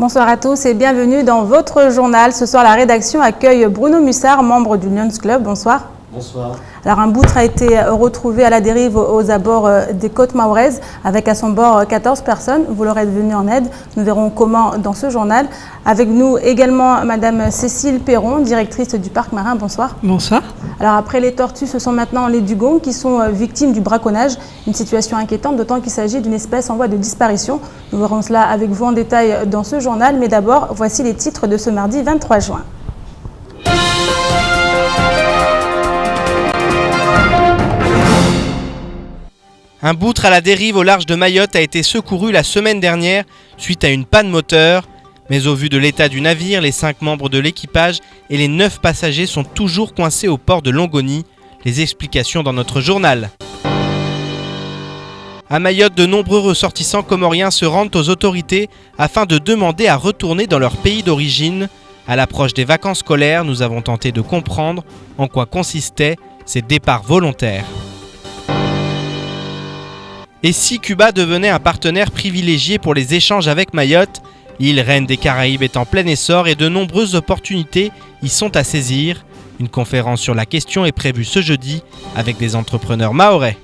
Bonsoir à tous et bienvenue dans votre journal. Ce soir, la rédaction accueille Bruno Mussard, membre du Lions Club. Bonsoir. Bonsoir. Alors, un boutre a été retrouvé à la dérive aux abords des côtes mahoraises avec à son bord 14 personnes. Vous leur êtes venu en aide. Nous verrons comment dans ce journal. Avec nous également Madame Cécile Perron, directrice du parc marin. Bonsoir. Bonsoir. Alors, après les tortues, ce sont maintenant les dugongs qui sont victimes du braconnage. Une situation inquiétante, d'autant qu'il s'agit d'une espèce en voie de disparition. Nous verrons cela avec vous en détail dans ce journal. Mais d'abord, voici les titres de ce mardi 23 juin. Un boutre à la dérive au large de Mayotte a été secouru la semaine dernière suite à une panne moteur. Mais au vu de l'état du navire, les 5 membres de l'équipage et les 9 passagers sont toujours coincés au port de Longoni. Les explications dans notre journal. À Mayotte, de nombreux ressortissants comoriens se rendent aux autorités afin de demander à retourner dans leur pays d'origine. À l'approche des vacances scolaires, nous avons tenté de comprendre en quoi consistaient ces départs volontaires. Et si Cuba devenait un partenaire privilégié pour les échanges avec Mayotte, l'île reine des Caraïbes est en plein essor et de nombreuses opportunités y sont à saisir. Une conférence sur la question est prévue ce jeudi avec des entrepreneurs mahorais.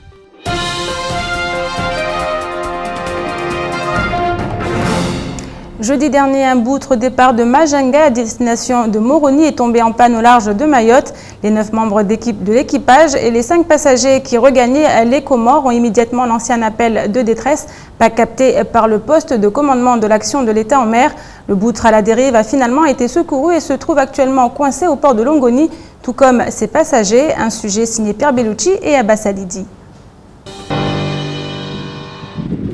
Jeudi dernier, un boutre départ de Majanga à destination de Moroni est tombé en panne au large de Mayotte. Les 9 membres de l'équipage et les 5 passagers qui regagnaient les Comores ont immédiatement lancé un appel de détresse, pas capté par le poste de commandement de l'action de l'État en mer. Le boutre à la dérive a finalement été secouru et se trouve actuellement coincé au port de Longoni, tout comme ses passagers. Un sujet signé Pierre Bellucci et Abbas Alidi.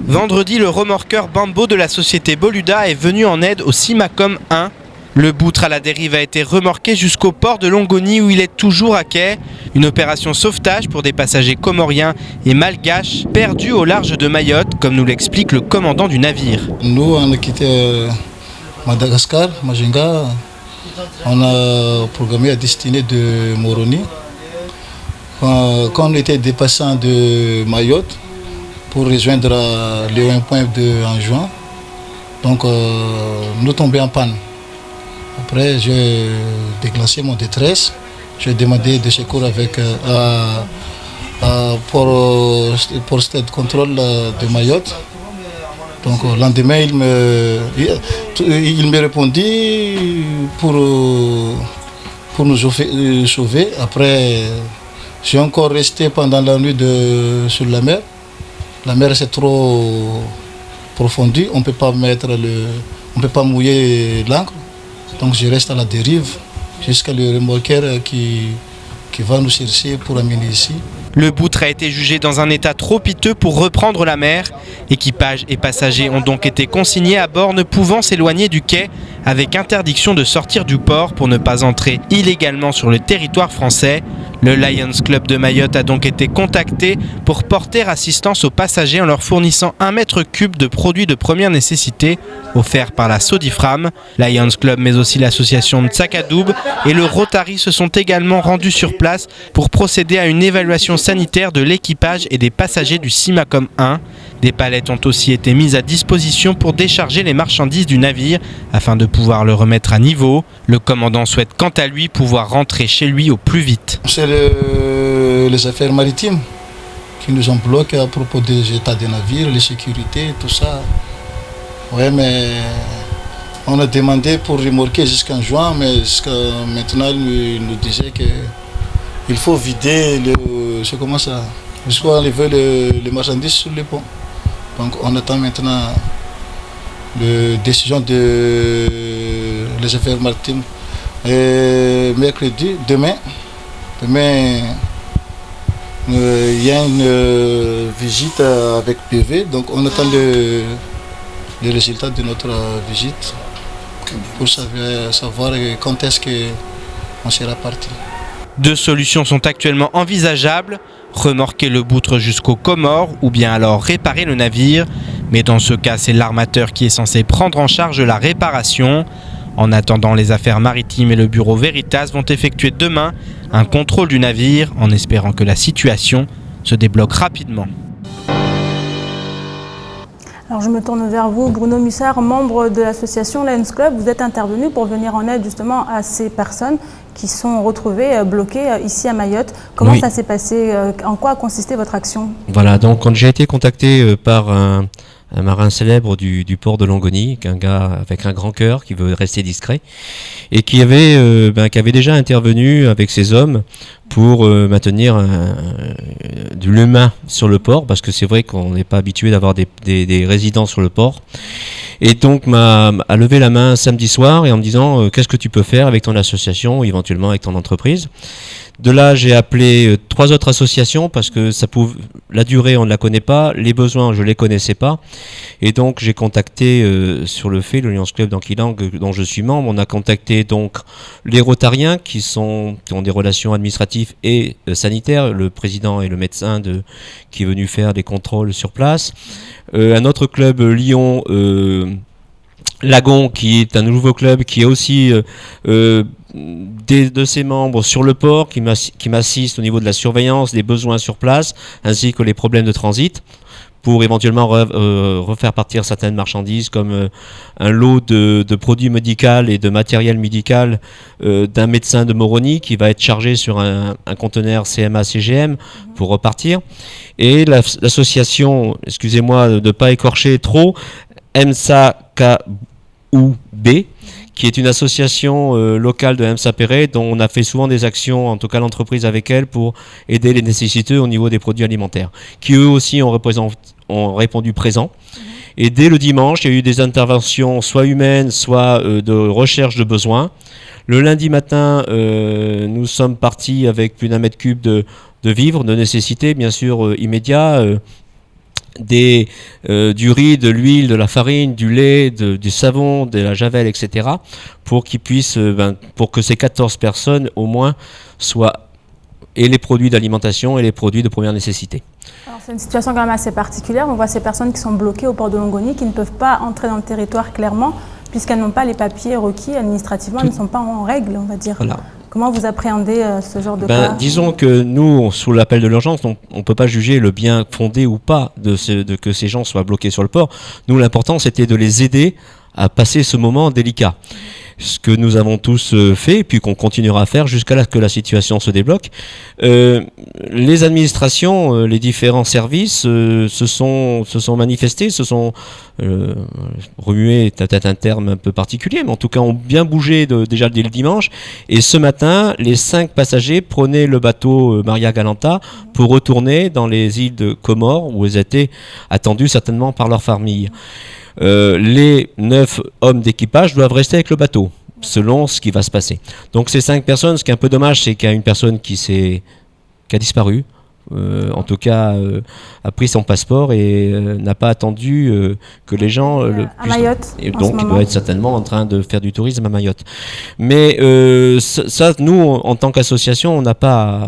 Vendredi, le remorqueur Bambo de la société Boluda est venu en aide au Simacom 1. Le boutre à la dérive a été remorqué jusqu'au port de Longoni où il est toujours à quai. Une opération sauvetage pour des passagers comoriens et malgaches perdus au large de Mayotte, comme nous l'explique le commandant du navire. Nous, on a quitté Madagascar, Majinga. On a programmé à destinée de Moroni. Quand on était dépassant de Mayotte, pour rejoindre le point en juin. Donc nous tombons en panne. Après j'ai déclenché mon détresse. J'ai demandé des secours avec pour stade contrôle de Mayotte. Donc le lendemain il me répondit pour nous sauver. Après j'ai encore resté pendant la nuit sur la mer. La mer c'est trop profondue, on ne peut pas mouiller l'ancre. Donc je reste à la dérive jusqu'à le remorqueur qui va nous chercher pour amener ici. Le boutre a été jugé dans un état trop piteux pour reprendre la mer. Équipage et passagers ont donc été consignés à bord, ne pouvant s'éloigner du quai, avec interdiction de sortir du port pour ne pas entrer illégalement sur le territoire français. Le Lions Club de Mayotte a donc été contacté pour porter assistance aux passagers en leur fournissant 1 mètre cube de produits de première nécessité offerts par la Sodifram. Lions Club mais aussi l'association Tsakadoub et le Rotary se sont également rendus sur place pour procéder à une évaluation sanitaire de l'équipage et des passagers du Simacom 1. Des palettes ont aussi été mises à disposition pour décharger les marchandises du navire afin de pouvoir le remettre à niveau. Le commandant souhaite quant à lui pouvoir rentrer chez lui au plus vite. C'est les affaires maritimes qui nous ont bloqués à propos des états des navires, les sécurités, tout ça. Ouais, mais on a demandé pour remorquer jusqu'en juin, mais jusqu'à maintenant, il nous disait qu'il faut vider jusqu'à enlever les marchandises sur le pont. Donc on attend maintenant la décision des affaires maritimes. Et mercredi, demain, il y a une visite avec PV, donc on attend les résultats de notre visite pour savoir quand est-ce qu'on sera parti. 2 solutions sont actuellement envisageables, remorquer le boutre jusqu'aux Comores ou bien alors réparer le navire. Mais dans ce cas, c'est l'armateur qui est censé prendre en charge la réparation. En attendant, les affaires maritimes et le bureau Veritas vont effectuer demain un contrôle du navire en espérant que la situation se débloque rapidement. Alors je me tourne vers vous, Bruno Mussard, membre de l'association Lions Club. Vous êtes intervenu pour venir en aide justement à ces personnes qui sont retrouvées bloquées ici à Mayotte. Comment ça s'est passé? En quoi a consisté votre action? Voilà, donc quand j'ai été contacté par un marin célèbre du port de Longoni, un gars avec un grand cœur qui veut rester discret, et qui avait déjà intervenu avec ses hommes pour maintenir de l'humain sur le port, parce que c'est vrai qu'on n'est pas habitué d'avoir des résidents sur le port. Et donc a levé la main samedi soir et en me disant qu'est-ce que tu peux faire avec ton association ou éventuellement avec ton entreprise. De là, j'ai appelé 3 autres associations parce que la durée, on ne la connaît pas, les besoins, je ne les connaissais pas. Et donc, j'ai contacté sur le fait, le Lions Club d'Anquilang, dont je suis membre. On a contacté donc les Rotariens qui ont des relations administratives et sanitaires, le président et le médecin qui est venu faire des contrôles sur place. Un autre club, Lyon, Lagon, qui est un nouveau club qui est aussi de ses membres sur le port, qui m'assiste au niveau de la surveillance des besoins sur place, ainsi que les problèmes de transit, pour éventuellement refaire partir certaines marchandises comme un lot de produits médicaux et de matériel médical d'un médecin de Moroni qui va être chargé sur un conteneur CMA-CGM pour repartir. Et l'association, excusez-moi de ne pas écorcher trop, MSA-KUB, qui est une association locale de Msapéré dont on a fait souvent des actions, en tout cas l'entreprise avec elle, pour aider les nécessiteux au niveau des produits alimentaires, qui eux aussi ont répondu présent. Et dès le dimanche, il y a eu des interventions soit humaines, soit de recherche de besoins. Le lundi matin, nous sommes partis avec plus d'1 mètre cube de vivres, de nécessité bien sûr immédiat, du riz, de l'huile, de la farine, du lait, du savon, de la javel, etc. pour qu'ils puissent, pour que ces 14 personnes au moins aient les produits d'alimentation et les produits de première nécessité. Alors c'est une situation quand même assez particulière. On voit ces personnes qui sont bloquées au port de Longoni, qui ne peuvent pas entrer dans le territoire clairement, puisqu'elles n'ont pas les papiers requis administrativement, elles ne sont pas en règle, on va dire. Voilà. Comment vous appréhendez ce genre de cas? Disons que nous, sous l'appel de l'urgence, on ne peut pas juger le bien fondé ou pas de que ces gens soient bloqués sur le port. Nous, l'important, c'était de les aider à passer ce moment délicat. Ce que nous avons tous fait, et puis qu'on continuera à faire jusqu'à ce que la situation se débloque. Les administrations, les différents services se sont manifestés, se sont remués, peut-être un terme un peu particulier, mais en tout cas ont bien bougé déjà dès le dimanche. Et ce matin, les 5 passagers prenaient le bateau Maria Galanta pour retourner dans les îles de Comores, où ils étaient attendus certainement par leur famille. Les 9 hommes d'équipage doivent rester avec le bateau, selon ce qui va se passer. Donc ces 5 personnes, ce qui est un peu dommage, c'est qu'il y a une personne qui a disparu, en tout cas a pris son passeport et n'a pas attendu que les gens à Mayotte, et donc il doit être certainement en train de faire du tourisme à Mayotte. Mais ça, nous, en tant qu'association, on a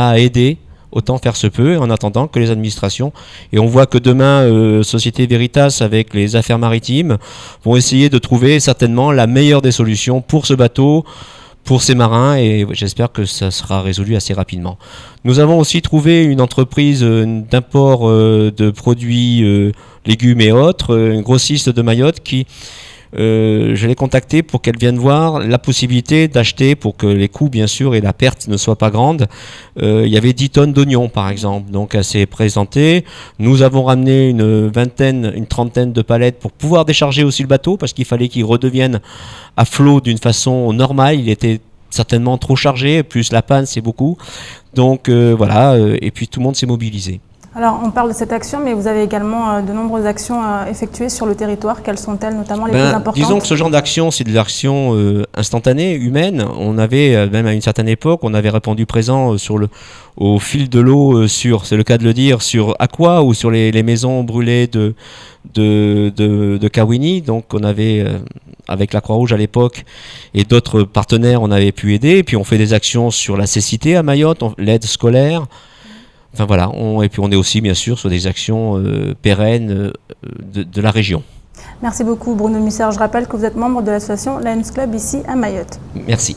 à aider autant faire se peut, en attendant que les administrations, et on voit que demain, Société Veritas avec les affaires maritimes vont essayer de trouver certainement la meilleure des solutions pour ce bateau, pour ces marins, et j'espère que ça sera résolu assez rapidement. Nous avons aussi trouvé une entreprise d'import de produits légumes et autres, une grossiste de Mayotte qui je l'ai contactée pour qu'elle vienne voir la possibilité d'acheter, pour que les coûts bien sûr et la perte ne soient pas grandes. Il y avait 10 tonnes d'oignons par exemple, donc elle s'est présentée. Nous avons ramené une trentaine de palettes pour pouvoir décharger aussi le bateau, parce qu'il fallait qu'il redevienne à flot d'une façon normale. Il était certainement trop chargé, plus la panne c'est beaucoup. Donc voilà, et puis tout le monde s'est mobilisé. Alors, on parle de cette action, mais vous avez également de nombreuses actions effectuées sur le territoire. Quelles sont-elles, notamment les plus importantes? Disons que ce genre d'action, c'est de l'action instantanée, humaine. On avait, même à une certaine époque, on avait répondu présent au fil de l'eau, c'est le cas de le dire, sur Aqua ou sur les maisons brûlées de Kawini. Donc, on avait, avec la Croix-Rouge à l'époque et d'autres partenaires, on avait pu aider. Et puis, on fait des actions sur la cécité à Mayotte, l'aide scolaire. Enfin voilà, et puis on est aussi bien sûr sur des actions pérennes de la région. Merci beaucoup Bruno Mussard. Je rappelle que vous êtes membre de l'association Lions Club ici à Mayotte. Merci.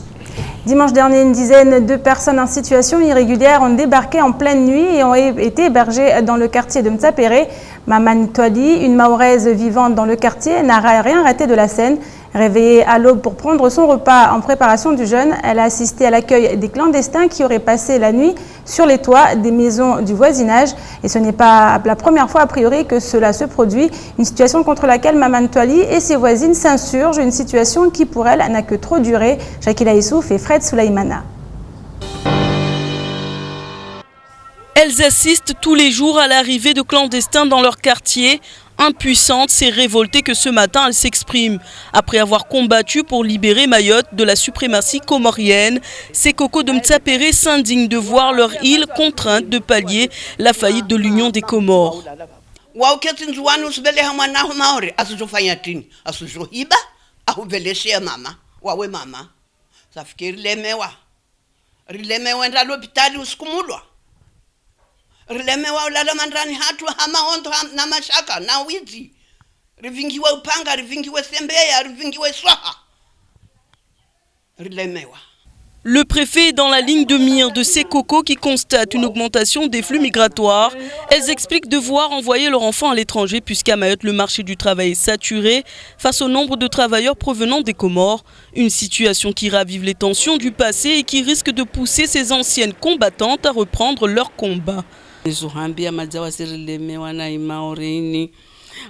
Dimanche dernier, une dizaine de personnes en situation irrégulière ont débarqué en pleine nuit et ont été hébergées dans le quartier de Mtsapere. Maman Twali, une Mahoraise vivante dans le quartier, n'a rien raté de la scène. Réveillée à l'aube pour prendre son repas en préparation du jeûne, elle a assisté à l'accueil des clandestins qui auraient passé la nuit sur les toits des maisons du voisinage. Et ce n'est pas la première fois a priori que cela se produit. Une situation contre laquelle Maman Twali et ses voisines s'insurgent. Une situation qui pour elle n'a que trop duré. Shakila Issouf et Fred Soulaïmana. Elles assistent tous les jours à l'arrivée de clandestins dans leur quartier. Impuissante, c'est révoltée que ce matin elle s'exprime. Après avoir combattu pour libérer Mayotte de la suprématie comorienne, ces cocos de Mtsapere s'indignent de voir leur île contrainte de pallier la faillite de l'Union des Comores. Rilemewa ulala mandrani hatu hama hondo na mashaka na wizi rivingiwe upanga rivingiwe sembeya rivingiwe swaha rilemewa. Le préfet est dans la ligne de mire de ces cocos qui constatent une augmentation des flux migratoires. Elles expliquent devoir envoyer leurs enfants à l'étranger puisqu'à Mayotte, le marché du travail est saturé face au nombre de travailleurs provenant des Comores. Une situation qui ravive les tensions du passé et qui risque de pousser ces anciennes combattantes à reprendre leur combat. Zuhambia majawa sirilemewa na imaorini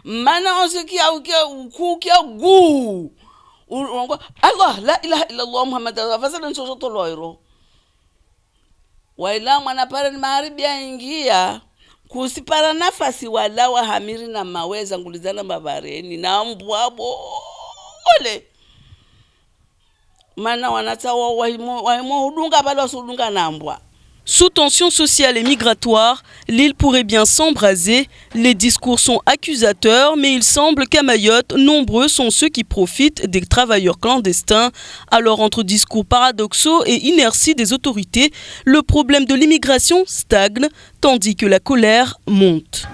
mana osikia ukukia gu Allah la ilaha illallah Muhammad fasala nsoto loiro waila mwana pare maharibia ingia kusipara nafasi wala wa hamiri na maweza ngulizana babareni na mbwabo ole mana wanatawa waimo hudunga bala sudunga na mbwa. Sous tension sociale et migratoire, l'île pourrait bien s'embraser. Les discours sont accusateurs, mais il semble qu'à Mayotte, nombreux sont ceux qui profitent des travailleurs clandestins. Alors, entre discours paradoxaux et inertie des autorités, le problème de l'immigration stagne, tandis que la colère monte.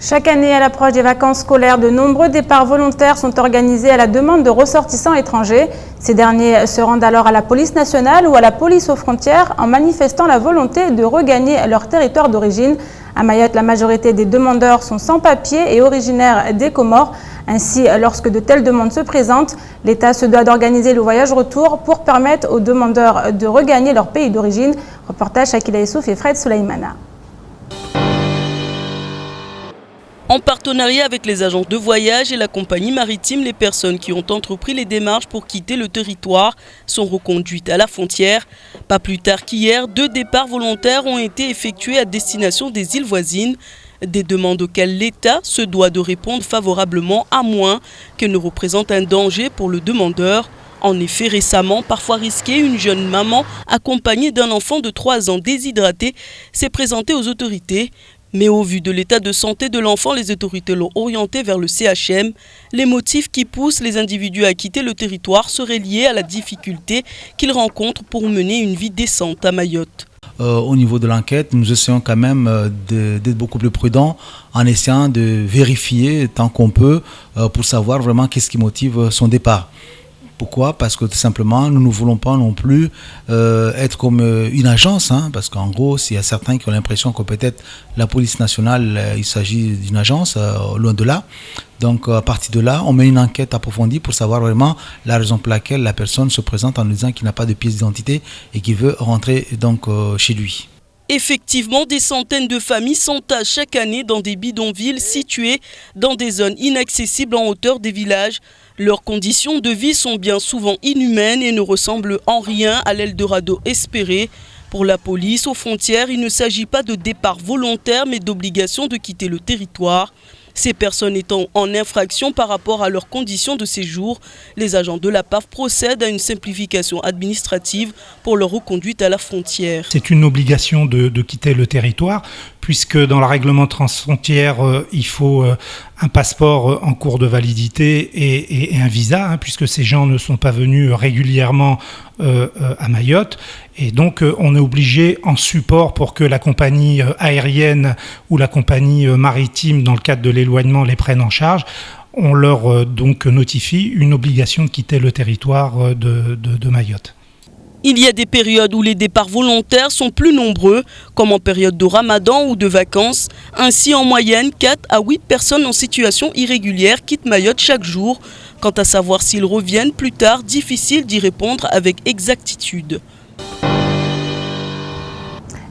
Chaque année, à l'approche des vacances scolaires, de nombreux départs volontaires sont organisés à la demande de ressortissants étrangers. Ces derniers se rendent alors à la police nationale ou à la police aux frontières en manifestant la volonté de regagner leur territoire d'origine. À Mayotte, la majorité des demandeurs sont sans papier et originaires des Comores. Ainsi, lorsque de telles demandes se présentent, l'État se doit d'organiser le voyage-retour pour permettre aux demandeurs de regagner leur pays d'origine. Reportage Shakila Issouf et Fred Soulaïmana. En partenariat avec les agences de voyage et la compagnie maritime, les personnes qui ont entrepris les démarches pour quitter le territoire sont reconduites à la frontière. Pas plus tard qu'hier, 2 départs volontaires ont été effectués à destination des îles voisines. Des demandes auxquelles l'État se doit de répondre favorablement à moins qu'elles ne représentent un danger pour le demandeur. En effet, récemment, parfois risqué, une jeune maman accompagnée d'un enfant de 3 ans déshydraté s'est présentée aux autorités. Mais au vu de l'état de santé de l'enfant, les autorités l'ont orienté vers le CHM. Les motifs qui poussent les individus à quitter le territoire seraient liés à la difficulté qu'ils rencontrent pour mener une vie décente à Mayotte. Au niveau de l'enquête, nous essayons quand même d'être beaucoup plus prudents en essayant de vérifier tant qu'on peut pour savoir vraiment qu'est-ce qui motive son départ. Pourquoi ? Parce que tout simplement, nous ne voulons pas non plus être comme une agence, hein, parce qu'en gros, il y a certains qui ont l'impression que peut-être la police nationale, il s'agit d'une agence, loin de là. Donc à partir de là, on met une enquête approfondie pour savoir vraiment la raison pour laquelle la personne se présente en nous disant qu'il n'a pas de pièce d'identité et qu'il veut rentrer donc chez lui. Effectivement, des centaines de familles s'entassent chaque année dans des bidonvilles situés dans des zones inaccessibles en hauteur des villages. Leurs conditions de vie sont bien souvent inhumaines et ne ressemblent en rien à l'Eldorado espéré. Pour la police, aux frontières, il ne s'agit pas de départ volontaire mais d'obligation de quitter le territoire. Ces personnes étant en infraction par rapport à leurs conditions de séjour, les agents de la PAF procèdent à une simplification administrative pour leur reconduite à la frontière. C'est une obligation de quitter le territoire. puisque dans le règlement transfrontière, il faut un passeport en cours de validité et un visa, puisque ces gens ne sont pas venus régulièrement à Mayotte. Et donc, on est obligé en support pour que la compagnie aérienne ou la compagnie maritime, dans le cadre de l'éloignement, les prenne en charge. On leur donc notifie une obligation de quitter le territoire de Mayotte. Il y a des périodes où les départs volontaires sont plus nombreux, comme en période de ramadan ou de vacances. Ainsi, en moyenne, 4 à 8 personnes en situation irrégulière quittent Mayotte chaque jour. Quant à savoir s'ils reviennent plus tard, difficile d'y répondre avec exactitude.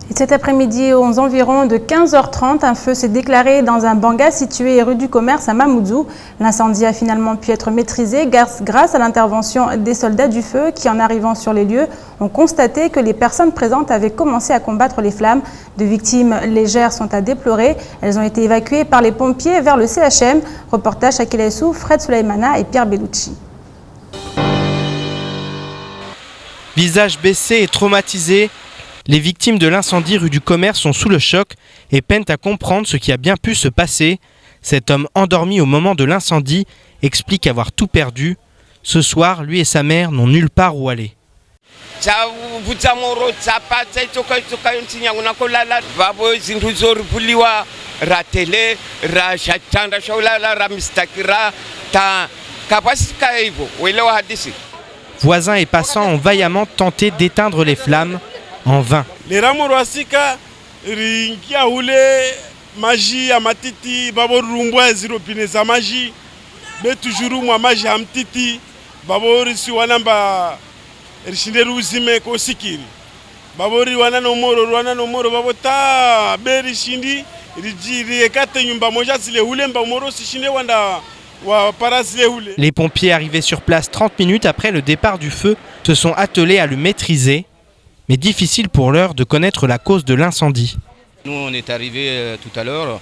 Et cet après-midi, aux environs de 15h30, un feu s'est déclaré dans un banga situé rue du Commerce à Mamoudzou. L'incendie a finalement pu être maîtrisé grâce à l'intervention des soldats du feu qui, en arrivant sur les lieux, ont constaté que les personnes présentes avaient commencé à combattre les flammes. De victimes légères sont à déplorer. Elles ont été évacuées par les pompiers vers le CHM. Reportage Shakil Aissou, Fred Souleymana et Pierre Bellucci. Visage baissé et traumatisé, les victimes de l'incendie rue du Commerce sont sous le choc et peinent à comprendre ce qui a bien pu se passer. Cet homme endormi au moment de l'incendie explique avoir tout perdu. Ce soir, lui et sa mère n'ont nulle part où aller. Voisins et passants ont vaillamment tenté d'éteindre les flammes. En vain. Les pompiers arrivés sur place 30 minutes après le départ du feu se sont attelés à le maîtriser. Mais difficile pour l'heure de connaître la cause de l'incendie. Nous, on est arrivé tout à l'heure,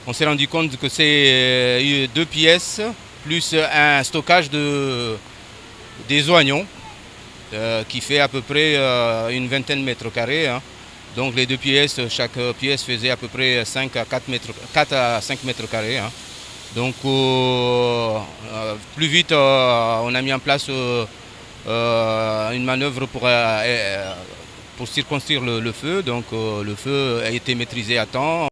on s'est rendu compte que c'est 2 pièces plus un stockage des oignons qui fait à peu près une vingtaine de mètres carrés. Donc les 2 pièces, chaque pièce faisait à peu près 4 à 5 mètres carrés. Donc plus vite, on a mis en place une manœuvre pour circonscrire le feu, donc le feu a été maîtrisé à temps.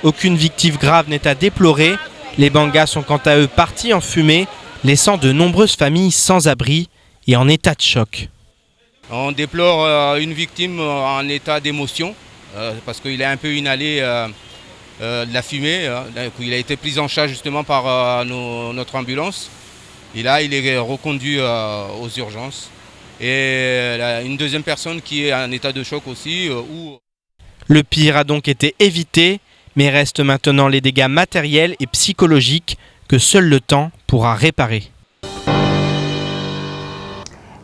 Aucune victime grave n'est à déplorer. Les bangas sont quant à eux partis en fumée, laissant de nombreuses familles sans abri et en état de choc. On déplore une victime en état d'émotion, parce qu'il a un peu inhalé de la fumée. Il a été pris en charge justement par notre ambulance. Et là, il est reconduit aux urgences. Et une deuxième personne qui est en état de choc aussi. Le pire a donc été évité, mais restent maintenant les dégâts matériels et psychologiques que seul le temps pourra réparer.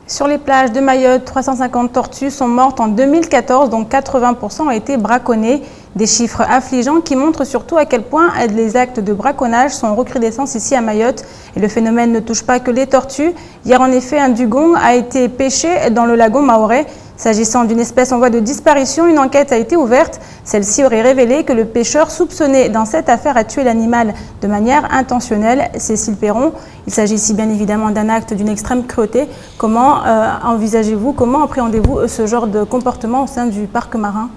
Sur les plages de Mayotte, 350 tortues sont mortes en 2014, dont 80% ont été braconnées. Des chiffres affligeants qui montrent surtout à quel point les actes de braconnage sont en recrudescence ici à Mayotte. Et le phénomène ne touche pas que les tortues. Hier, en effet, un dugong a été pêché dans le lagon Maoré. S'agissant d'une espèce en voie de disparition, une enquête a été ouverte. Celle-ci aurait révélé que le pêcheur soupçonné dans cette affaire a tué l'animal de manière intentionnelle. Cécile Perron, il s'agit ici bien évidemment d'un acte d'une extrême cruauté. Comment envisagez-vous, comment appréhendez-vous ce genre de comportement au sein du parc marin ?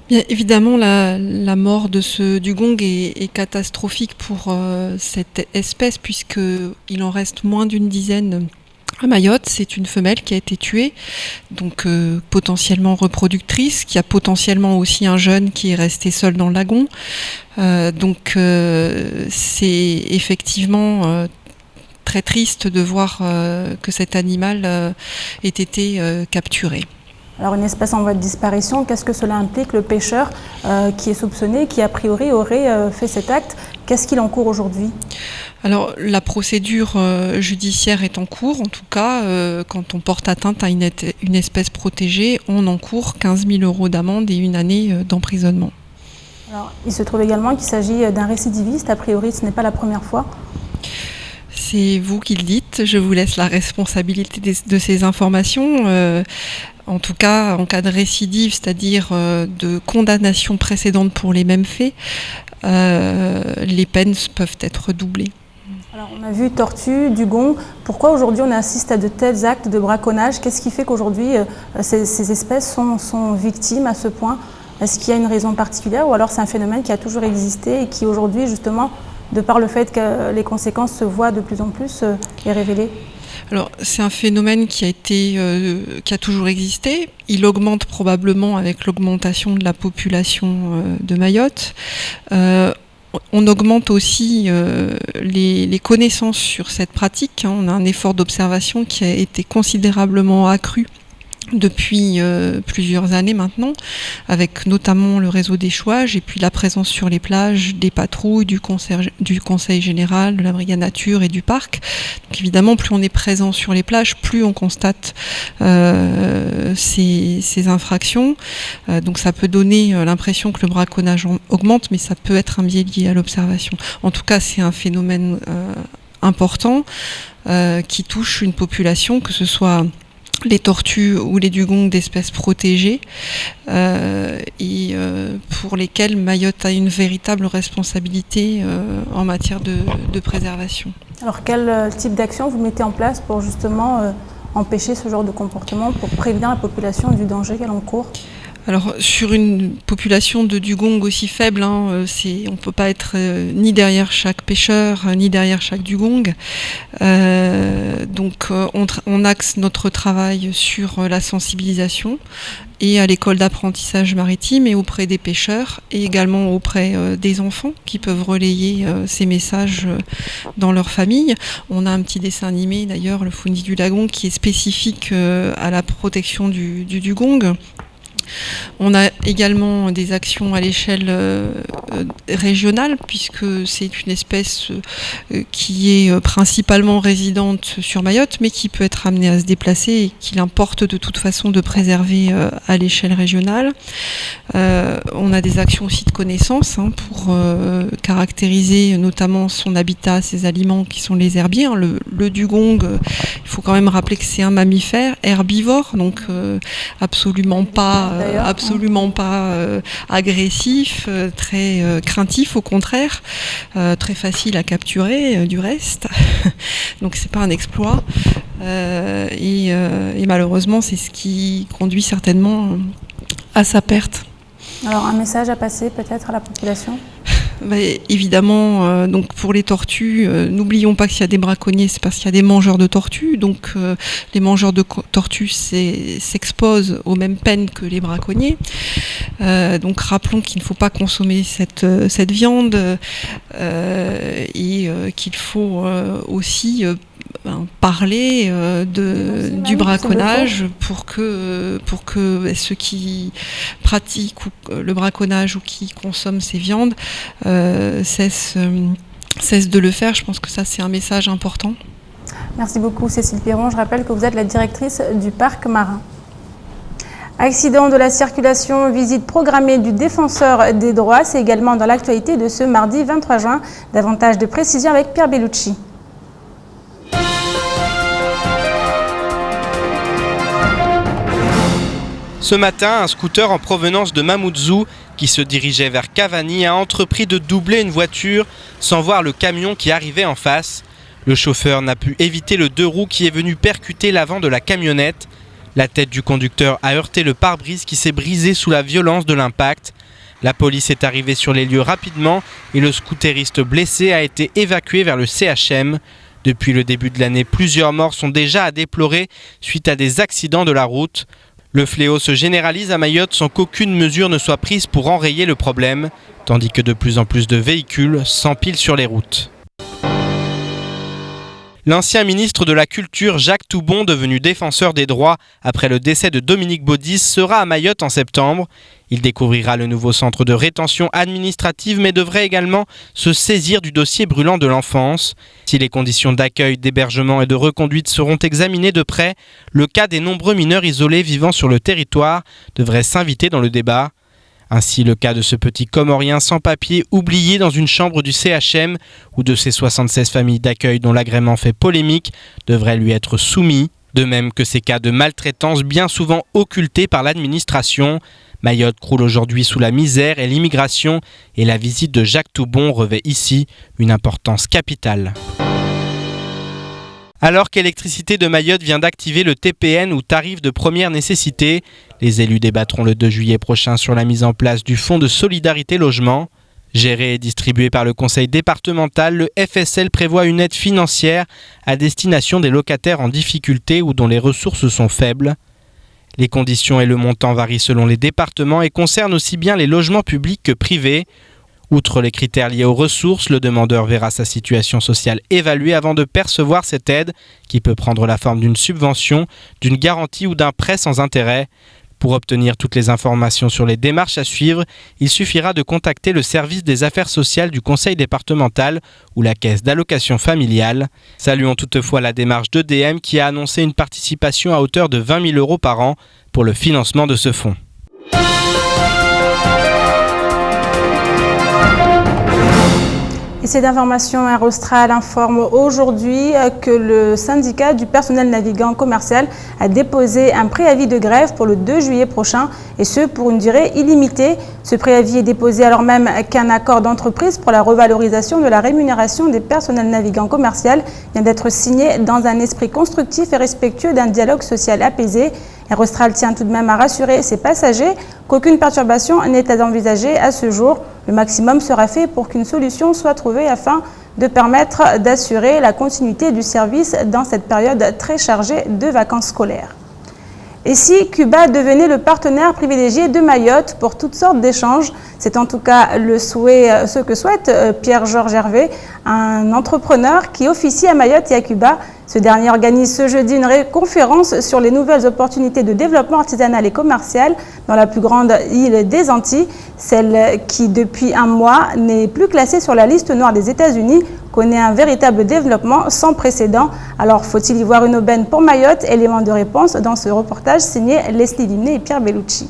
Bien évidemment, la mort de ce dugong est catastrophique pour cette espèce puisqu'il en reste moins d'une dizaine à Mayotte. C'est une femelle qui a été tuée, donc potentiellement reproductrice, qui a potentiellement aussi un jeune qui est resté seul dans le lagon. Donc c'est effectivement très triste de voir que cet animal ait été capturé. Alors une espèce en voie de disparition, qu'est-ce que cela implique? Le pêcheur qui est soupçonné, qui a priori aurait fait cet acte, qu'est-ce qu'il encourt aujourd'hui? Alors la procédure judiciaire est en cours, en tout cas quand on porte atteinte à une espèce protégée, on encourt 15 000 € d'amende et 1 année d'emprisonnement. Alors il se trouve également qu'il s'agit d'un récidiviste, a priori ce n'est pas la première fois. C'est vous qui le dites, je vous laisse la responsabilité de ces informations. En tout cas, en cas de récidive, c'est-à-dire de condamnation précédente pour les mêmes faits, les peines peuvent être doublées. Alors, on a vu tortue, dugong. Pourquoi aujourd'hui on assiste à de tels actes de braconnage? Qu'est-ce qui fait qu'aujourd'hui ces espèces sont victimes à ce point? Est-ce qu'il y a une raison particulière ou alors c'est un phénomène qui a toujours existé et qui aujourd'hui, justement, de par le fait que les conséquences se voient de plus en plus, est révélé? Alors, c'est un phénomène qui a toujours existé. Il augmente probablement avec l'augmentation de la population de Mayotte. On augmente aussi les connaissances sur cette pratique. On a un effort d'observation qui a été considérablement accru depuis plusieurs années maintenant, avec notamment le réseau d'échouage et puis la présence sur les plages des patrouilles, du conseil général, de la brigade nature et du parc. Donc évidemment, plus on est présent sur les plages, plus on constate ces infractions. Donc ça peut donner l'impression que le braconnage augmente, mais ça peut être un biais lié à l'observation. En tout cas, c'est un phénomène important qui touche une population, que ce soit les tortues ou les dugongs d'espèces protégées et pour lesquelles Mayotte a une véritable responsabilité en matière de préservation. Alors quel type d'action vous mettez en place pour justement empêcher ce genre de comportement, pour prévenir la population du danger qu'elle encourt? Alors sur une population de dugong aussi faible, on ne peut pas être ni derrière chaque pêcheur, ni derrière chaque dugong. Donc on axe notre travail sur la sensibilisation et à l'école d'apprentissage maritime et auprès des pêcheurs et également auprès des enfants qui peuvent relayer ces messages dans leur famille. On a un petit dessin animé d'ailleurs, le Fundi du Lagon, qui est spécifique à la protection du dugong. On a également des actions à l'échelle régionale, puisque c'est une espèce qui est principalement résidente sur Mayotte, mais qui peut être amenée à se déplacer et qu'il importe de toute façon de préserver à l'échelle régionale. On a des actions aussi de connaissance pour caractériser notamment son habitat, ses aliments qui sont les herbiers. Le dugong, il faut quand même rappeler que c'est un mammifère herbivore, donc absolument pas agressif, très craintif, au contraire, très facile à capturer du reste. Donc c'est pas un exploit. Et malheureusement, c'est ce qui conduit certainement à sa perte. Alors un message à passer peut-être à la population? Évidemment, donc pour les tortues, n'oublions pas que s'il y a des braconniers, c'est parce qu'il y a des mangeurs de tortues. Donc les mangeurs de tortues s'exposent aux mêmes peines que les braconniers. Donc rappelons qu'il ne faut pas consommer cette viande et qu'il faut aussi parler du braconnage pour que ceux qui pratiquent le braconnage ou qui consomment ces viandes cessent de le faire. Je pense que ça, c'est un message important. Merci beaucoup Cécile Piron. Je rappelle que vous êtes la directrice du parc marin. Accident de la circulation, visite programmée du défenseur des droits, c'est également dans l'actualité de ce mardi 23 juin. Davantage de précisions avec Pierre Bellucci. Ce matin, un scooter en provenance de Mamoudzou qui se dirigeait vers Cavani a entrepris de doubler une voiture sans voir le camion qui arrivait en face. Le chauffeur n'a pu éviter le deux roues qui est venu percuter l'avant de la camionnette. La tête du conducteur a heurté le pare-brise qui s'est brisé sous la violence de l'impact. La police est arrivée sur les lieux rapidement et le scooteriste blessé a été évacué vers le CHM. Depuis le début de l'année, plusieurs morts sont déjà à déplorer suite à des accidents de la route. Le fléau se généralise à Mayotte sans qu'aucune mesure ne soit prise pour enrayer le problème, tandis que de plus en plus de véhicules s'empilent sur les routes. L'ancien ministre de la Culture Jacques Toubon, devenu défenseur des droits après le décès de Dominique Baudis, sera à Mayotte en septembre. Il découvrira le nouveau centre de rétention administrative mais devrait également se saisir du dossier brûlant de l'enfance. Si les conditions d'accueil, d'hébergement et de reconduite seront examinées de près, le cas des nombreux mineurs isolés vivant sur le territoire devrait s'inviter dans le débat. Ainsi le cas de ce petit Comorien sans papier oublié dans une chambre du CHM ou de ses 76 familles d'accueil dont l'agrément fait polémique devrait lui être soumis. De même que ces cas de maltraitance bien souvent occultés par l'administration. Mayotte croule aujourd'hui sous la misère et l'immigration et la visite de Jacques Toubon revêt ici une importance capitale. Alors qu'Électricité de Mayotte vient d'activer le TPN ou tarif de première nécessité, les élus débattront le 2 juillet prochain sur la mise en place du Fonds de solidarité logement. Géré et distribué par le conseil départemental, le FSL prévoit une aide financière à destination des locataires en difficulté ou dont les ressources sont faibles. Les conditions et le montant varient selon les départements et concernent aussi bien les logements publics que privés. Outre les critères liés aux ressources, le demandeur verra sa situation sociale évaluée avant de percevoir cette aide, qui peut prendre la forme d'une subvention, d'une garantie ou d'un prêt sans intérêt. Pour obtenir toutes les informations sur les démarches à suivre, il suffira de contacter le service des affaires sociales du conseil départemental ou la caisse d'allocation familiale. Saluons toutefois la démarche d'EDM qui a annoncé une participation à hauteur de 20 000 € par an pour le financement de ce fonds. Et cette information, Air Austral informe aujourd'hui que le syndicat du personnel navigant commercial a déposé un préavis de grève pour le 2 juillet prochain, et ce pour une durée illimitée. Ce préavis est déposé alors même qu'un accord d'entreprise pour la revalorisation de la rémunération des personnels navigants commercial vient d'être signé dans un esprit constructif et respectueux d'un dialogue social apaisé. Air Austral tient tout de même à rassurer ses passagers qu'aucune perturbation n'est à envisager à ce jour. Le maximum sera fait pour qu'une solution soit trouvée afin de permettre d'assurer la continuité du service dans cette période très chargée de vacances scolaires. Et si Cuba devenait le partenaire privilégié de Mayotte pour toutes sortes d'échanges, c'est en tout cas ce que souhaite Pierre-Georges Hervé, un entrepreneur qui officie à Mayotte et à Cuba. Ce dernier organise ce jeudi une conférence sur les nouvelles opportunités de développement artisanal et commercial dans la plus grande île des Antilles, celle qui depuis un mois n'est plus classée sur la liste noire des États-Unis, connaît un véritable développement sans précédent. Alors faut-il y voir une aubaine pour Mayotte? Élément de réponse dans ce reportage signé Leslie Limné et Pierre Bellucci.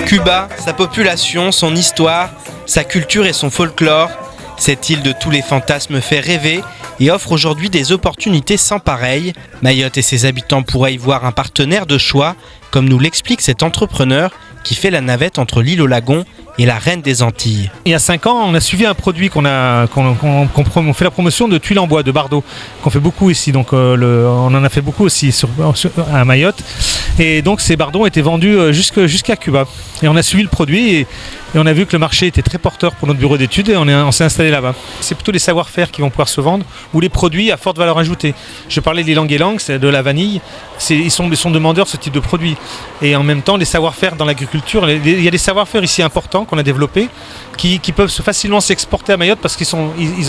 Cuba, sa population, son histoire, sa culture et son folklore, cette île de tous les fantasmes fait rêver et offre aujourd'hui des opportunités sans pareil. Mayotte et ses habitants pourraient y voir un partenaire de choix, comme nous l'explique cet entrepreneur qui fait la navette entre l'île aux lagons et la reine des Antilles. Il y a 5 ans, on a suivi un produit qu'on fait la promotion de tuiles en bois, de Bardot, qu'on fait beaucoup ici. Donc on en a fait beaucoup aussi à Mayotte. Et donc ces Bardons étaient vendus jusqu'à Cuba. Et on a suivi le produit et on a vu que le marché était très porteur pour notre bureau d'études et on s'est installé là-bas. C'est plutôt les savoir-faire qui vont pouvoir se vendre ou les produits à forte valeur ajoutée. Je parlais des langues, c'est de la vanille. Ils sont demandeurs de ce type de produit. Et en même temps, les savoir-faire dans l'agriculture, il y a des savoir-faire ici importants qu'on a développés qui peuvent facilement s'exporter à Mayotte parce qu'il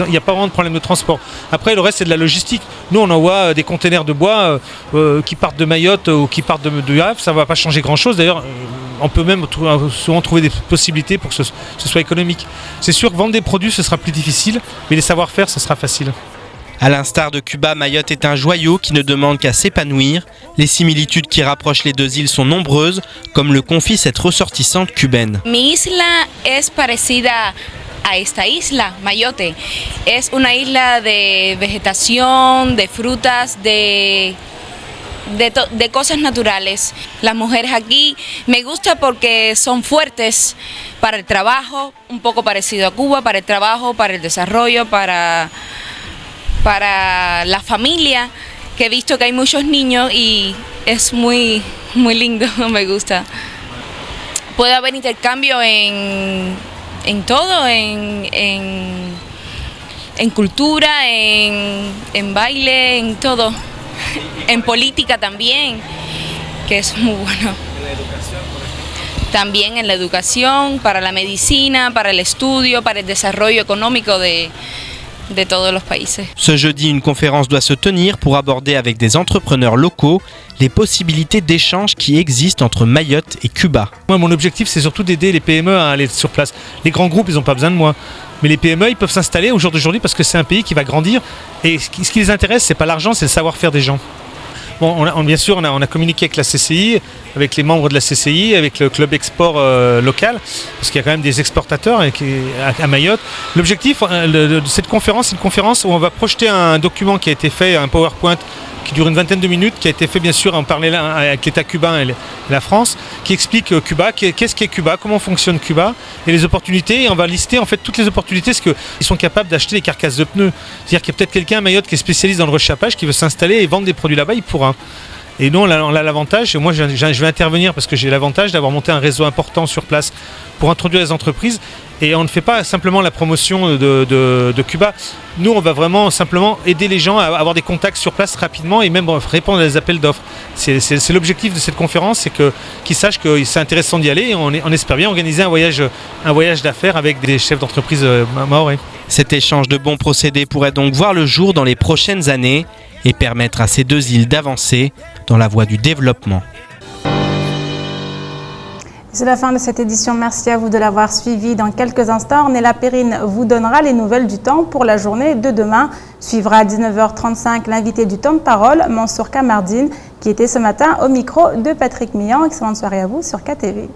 n'y a pas vraiment de problème de transport. Après, le reste, c'est de la logistique. Nous, on envoie des containers de bois qui partent de Mayotte ou qui partent de Havre. Ça ne va pas changer grand-chose. D'ailleurs, on peut même souvent trouver des possibilités pour que ce soit économique. C'est sûr que vendre des produits, ce sera plus difficile, mais les savoir-faire, ce sera facile. À l'instar de Cuba, Mayotte est un joyau qui ne demande qu'à s'épanouir. Les similitudes qui rapprochent les deux îles sont nombreuses, comme le confie cette ressortissante cubaine. Mi isla es parecida a esta isla, Mayotte. Es una isla de vegetación, de frutas, de cosas naturales. Las mujeres aquí me gusta porque son fuertes para el trabajo, un poco parecido a Cuba, para el trabajo, para el desarrollo, para la familia, que he visto que hay muchos niños y es muy, muy lindo, me gusta. Puede haber intercambio en todo, en cultura, en baile, en todo. En política también, que es muy bueno. También en la educación, para la medicina, para el estudio, para el desarrollo económico de todos los países. Ce jeudi, une conférence doit se tenir pour aborder avec des entrepreneurs locaux les possibilités d'échange qui existent entre Mayotte et Cuba. Moi, mon objectif, c'est surtout d'aider les PME à aller sur place. Les grands groupes, ils n'ont pas besoin de moi. Mais les PME, ils peuvent s'installer au jour d'aujourd'hui parce que c'est un pays qui va grandir. Et ce qui les intéresse, c'est pas l'argent, c'est le savoir-faire des gens. Bon, bien sûr, on a communiqué avec la CCI, avec les membres de la CCI, avec le club export local, parce qu'il y a quand même des exportateurs à Mayotte. L'objectif de cette conférence, c'est une conférence où on va projeter un document qui a été fait, un PowerPoint, qui dure une vingtaine de minutes, qui a été fait bien sûr en parler avec l'État cubain et la France, qui explique Cuba, qu'est-ce qu'est Cuba, comment fonctionne Cuba, et les opportunités. Et on va lister en fait toutes les opportunités, parce qu'ils sont capables d'acheter des carcasses de pneus. C'est-à-dire qu'il y a peut-être quelqu'un à Mayotte qui est spécialiste dans le rechappage, qui veut s'installer et vendre des produits là-bas, il pourra. Et nous, on a l'avantage, et moi je vais intervenir parce que j'ai l'avantage d'avoir monté un réseau important sur place pour introduire les entreprises. Et on ne fait pas simplement la promotion de Cuba. Nous, on va vraiment simplement aider les gens à avoir des contacts sur place rapidement et même répondre à des appels d'offres. C'est l'objectif de cette conférence, c'est qu'ils sachent que c'est intéressant d'y aller et on espère bien organiser un voyage d'affaires avec des chefs d'entreprise mahorais. Cet échange de bons procédés pourrait donc voir le jour dans les prochaines années et permettre à ces deux îles d'avancer dans la voie du développement. C'est la fin de cette édition. Merci à vous de l'avoir suivi. Dans quelques instants, Ornella Perrine vous donnera les nouvelles du temps pour la journée de demain. Suivra à 19h35 l'invité du temps de parole, Mansour Kamardine, qui était ce matin au micro de Patrick Millan. Excellente soirée à vous sur KTV.